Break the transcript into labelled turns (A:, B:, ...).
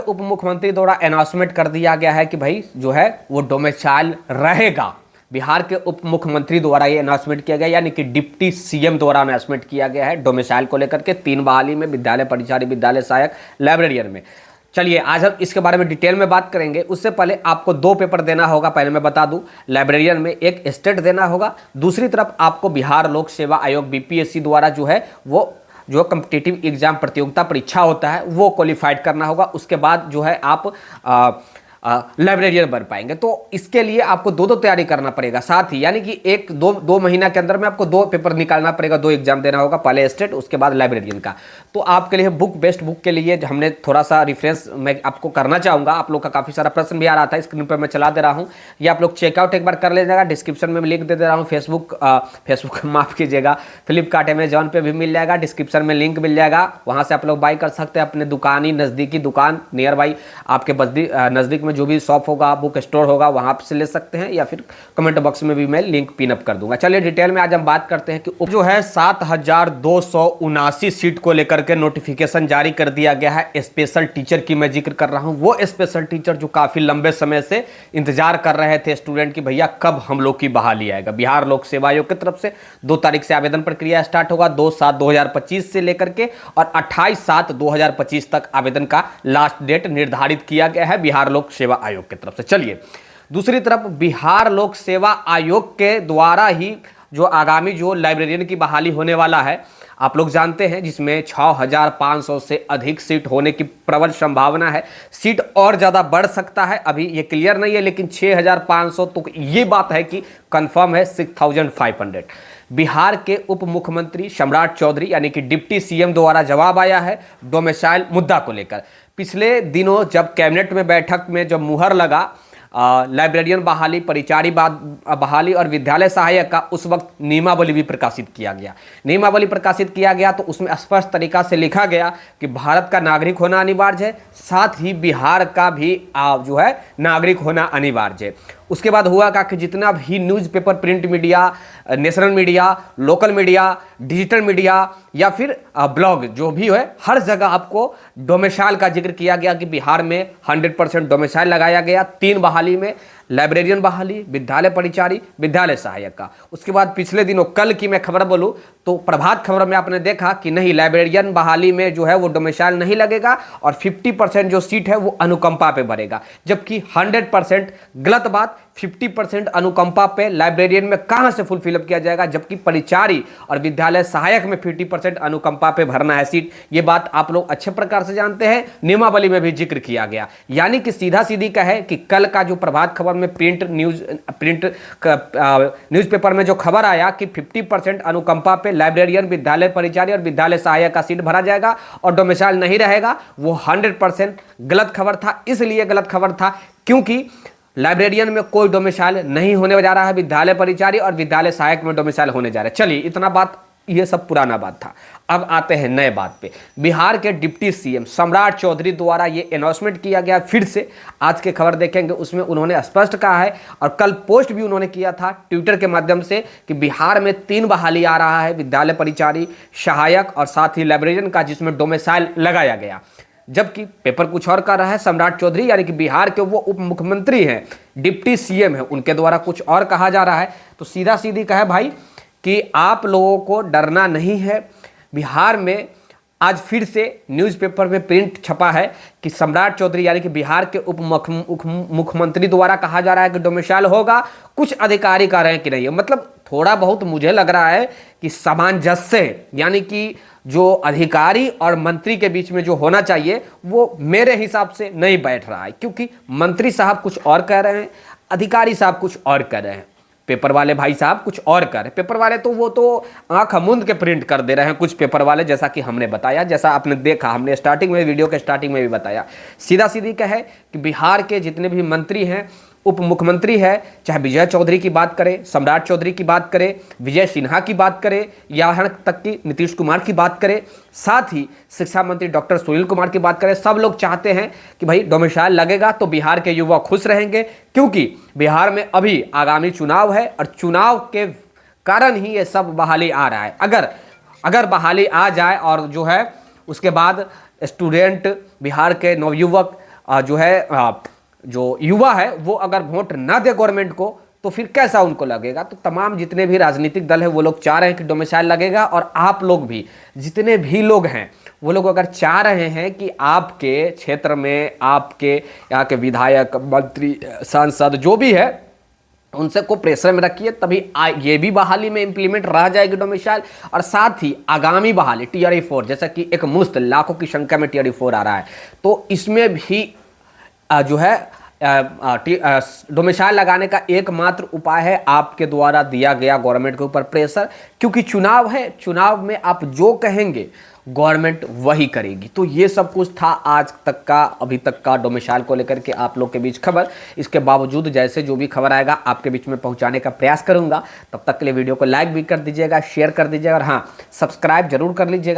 A: उप मुख्यमंत्री द्वारा अनाउंसमेंट कर दिया गया है कि भाई जो है वो डोमिसाइल रहेगा। बिहार के उप मुख्यमंत्री द्वारा ये अनाउंसमेंट किया गया, यानी कि डिप्टी सीएम द्वारा अनाउंसमेंट किया गया है डोमिसाइल को लेकर के 3 बहाली में, विद्यालय परिचारी, विद्यालय सहायक, लाइब्रेरियन में। चलिए आज हम इसके बारे में डिटेल में बात करेंगे। उससे पहले आपको 2 पेपर देना होगा, पहले मैं बता दूं। लाइब्रेरियन में एक स्टेट देना होगा, दूसरी तरफ आपको बिहार लोक सेवा आयोग बीपीएससी द्वारा जो है वो जो कॉम्पिटिटिव एग्जाम प्रतियोगिता परीक्षा होता है वो क्वालिफाइड करना होगा। उसके बाद जो है आप लाइब्रेरियन बन पाएंगे। तो इसके लिए आपको 2 तैयारी करना पड़ेगा साथ ही, यानी कि 1-2 महीना के अंदर में आपको 2 पेपर निकालना पड़ेगा, 2 एग्जाम देना होगा, पहले स्टेट उसके बाद लाइब्रेरियन का। तो आपके लिए बेस्ट बुक के लिए हमने थोड़ा सा रिफरेंस मैं आपको करना चाहूँगा। आप लोग का काफ़ी सारा प्रश्न भी आ रहा था, स्क्रीन पर मैं चला दे रहा हूँ, ये आप लोग चेकआउट एक बार कर लीजिएगा। डिस्क्रिप्शन में लिंक दे रहा हूँ, फेसबुक माफ़ कीजिएगा, फ्लिपकार्ट, अमेजॉन पे भी मिल जाएगा, डिस्क्रिप्शन में लिंक मिल जाएगा, वहाँ से आप लोग बाई कर सकते हैं अपने दुकानी नज़दीकी दुकान नियर बाई आपके नज़दीक में जो भी शॉप होगा, बुक स्टोर होगा, वहाँ से ले सकते हैं, या फिर कमेंट बॉक्स में भी मैं लिंक पिन अप कर दूंगा। चलिए डिटेल में आज हम बात करते हैं कि जो है 7279 सीट को लेकर के नोटिफिकेशन जारी कर दिया गया है। स्पेशल टीचर की मैं जिक्र कर रहा हूँ, वो स्पेशल टीचर जो काफ़ी लंबे समय से इंतजार कर रहे थे स्टूडेंट की, भैया कब हम लोग की बहाली आएगा। बिहार लोक सेवा आयोग की तरफ से 2 तारीख से आवेदन प्रक्रिया स्टार्ट होगा, 2/7/2025 से लेकर के, और 28/7/2025 तक आवेदन का लास्ट डेट निर्धारित किया गया है बिहार लोक सेवा आयोग की तरफ से। चलिए दूसरी तरफ बिहार लोक सेवा आयोग के द्वारा ही जो आगामी जो लाइब्रेरियन की बहाली होने वाला है, आप लोग जानते हैं, जिसमें 6500 से अधिक सीट होने की प्रबल संभावना है। सीट और ज़्यादा बढ़ सकता है, अभी ये क्लियर नहीं है, लेकिन 6500 तो ये बात है कि कंफर्म है। 6500 बिहार के उप मुख्यमंत्री सम्राट चौधरी यानी कि डिप्टी सीएम द्वारा जवाब आया है डोमिसाइल मुद्दा को लेकर। पिछले दिनों जब कैबिनेट में बैठक में जब मुहर लगा लाइब्रेरियन बहाली, परिचारी बहाली और विद्यालय सहायक का, उस वक्त नियमावली भी प्रकाशित किया गया। नियमावली प्रकाशित किया गया तो उसमें स्पष्ट तरीका से लिखा गया कि भारत का नागरिक होना अनिवार्य है, साथ ही बिहार का भी जो है नागरिक होना अनिवार्य है। उसके बाद हुआ का कि जितना भी newspaper, print media, national media, local media, digital media या फिर ब्लॉग जो भी है, हर जगह आपको डोमिसाइल का जिक्र किया गया कि बिहार में 100% डोमिसाइल लगाया गया। 3 बहाली में, लाइब्रेरियन बहाली, विद्यालय परिचारी, विद्यालय सहायक का। उसके बाद पिछले दिनों, कल की मैं खबर बोलूं तो प्रभात खबर में आपने देखा कि नहीं, लाइब्रेरियन बहाली में जो है वो डोमिसाइल नहीं लगेगा और 50% जो सीट है वो अनुकंपा पे भरेगा, जबकि 100% गलत बात। 50% अनुकंपा पे लाइब्रेरियन में कहां से फुल फिलअप किया जाएगा, जबकि परिचारी और विद्यालय सहायक में 50% अनुकंपा पे भरना है सीट। ये बात आप लोग अच्छे प्रकार से जानते हैं, नियमावली में भी जिक्र किया गया। यानी कि सीधा सीधी का है कि कल का जो प्रभात खबर में प्रिंट न्यूज़पेपर में जो खबर आया कि 50% अनुकंपा पे लाइब्रेरियन, विद्यालय परिचारी और विद्यालय सहायक का सीट भरा जाएगा और डोमिसाइल नहीं रहेगा, वो 100% गलत खबर था। इसलिए गलत खबर था क्योंकि लाइब्रेरियन में कोई डोमिसाइल नहीं होने जा रहा है, विद्यालय परिचारी और विद्यालय सहायक में डोमिसाइल होने जा रहा है। चलिए इतना बात, ये सब पुराना बात था। अब आते हैं नए बात पे। बिहार के डिप्टी सीएम सम्राट चौधरी द्वारा ये अनाउंसमेंट किया गया फिर से। आज के खबर देखेंगे उसमें उन्होंने स्पष्ट कहा है, और कल पोस्ट भी उन्होंने किया था ट्विटर के माध्यम से, कि बिहार में 3 बहाली आ रहा है, विद्यालय परिचारी, सहायक और साथ ही लाइब्रेरियन का, जिसमें डोमिसाइल लगाया गया। जबकि पेपर कुछ और कर रहा है। सम्राट चौधरी यानी कि बिहार के वो उप मुख्यमंत्री हैं, डिप्टी सीएम है, उनके द्वारा कुछ और कहा जा रहा है। तो सीधा सीधी कहा भाई कि आप लोगों को डरना नहीं है। बिहार में आज फिर से न्यूज़पेपर में प्रिंट छपा है कि सम्राट चौधरी यानी कि बिहार के उप मुख्यमंत्री द्वारा कहा जा रहा है कि डोमिसाइल होगा। कुछ अधिकारी कह रहे हैं कि नहीं। मतलब थोड़ा बहुत मुझे लग रहा है कि सामंजस्य, यानी कि जो अधिकारी और मंत्री के बीच में जो होना चाहिए वो मेरे हिसाब से नहीं बैठ रहा है, क्योंकि मंत्री साहब कुछ और कह रहे हैं, अधिकारी साहब कुछ और कह रहे हैं, पेपर वाले भाई साहब कुछ और कर रहे। पेपर वाले तो वो तो आंख मूंद के प्रिंट कर दे रहे हैं कुछ पेपर वाले, जैसा कि हमने बताया, जैसा आपने देखा, हमने स्टार्टिंग में, वीडियो के स्टार्टिंग में भी बताया। सीधा सीधी का है कि बिहार के जितने भी मंत्री हैं, उप मुख्यमंत्री है, चाहे विजय चौधरी की बात करें, सम्राट चौधरी की बात करें, विजय सिन्हा की बात करें, या यहाँ तक कि नीतीश कुमार की बात करें, साथ ही शिक्षा मंत्री डॉक्टर सुनील कुमार की बात करें, सब लोग चाहते हैं कि भाई डोमिसाइल लगेगा तो बिहार के युवा खुश रहेंगे, क्योंकि बिहार में अभी आगामी चुनाव है और चुनाव के कारण ही ये सब बहाली आ रहा है। अगर बहाली आ जाए और जो है उसके बाद स्टूडेंट, बिहार के नवयुवक जो है जो युवा है वो अगर वोट ना दे गवर्नमेंट को तो फिर कैसा उनको लगेगा। तो तमाम जितने भी राजनीतिक दल है वो लोग चाह रहे हैं कि डोमिसाइल लगेगा, और आप लोग भी जितने भी लोग हैं वो लोग अगर चाह रहे हैं कि आपके क्षेत्र में आपके यहाँ के विधायक, मंत्री, सांसद जो भी है उनसे को प्रेशर में रखिए, तभी ये भी बहाली में इंप्लीमेंट रह जाएगी डोमिसाइल। और साथ ही आगामी बहाली TRE-4, जैसा कि एक मुश्त लाखों की संख्या में TRE-4 आ रहा है, तो इसमें भी जो है डोमिसाइल लगाने का एकमात्र उपाय है आपके द्वारा दिया गया गवर्नमेंट के ऊपर प्रेशर, क्योंकि चुनाव है, चुनाव में आप जो कहेंगे गवर्नमेंट वही करेगी। तो ये सब कुछ था आज तक का, अभी तक का डोमिसाइल को लेकर के आप लोग के बीच खबर। इसके बावजूद जैसे जो भी खबर आएगा आपके बीच में पहुंचाने का प्रयास करूंगा। तब तक के लिए वीडियो को लाइक भी कर दीजिएगा, शेयर कर दीजिएगा, और हाँ, सब्सक्राइब जरूर कर लीजिएगा।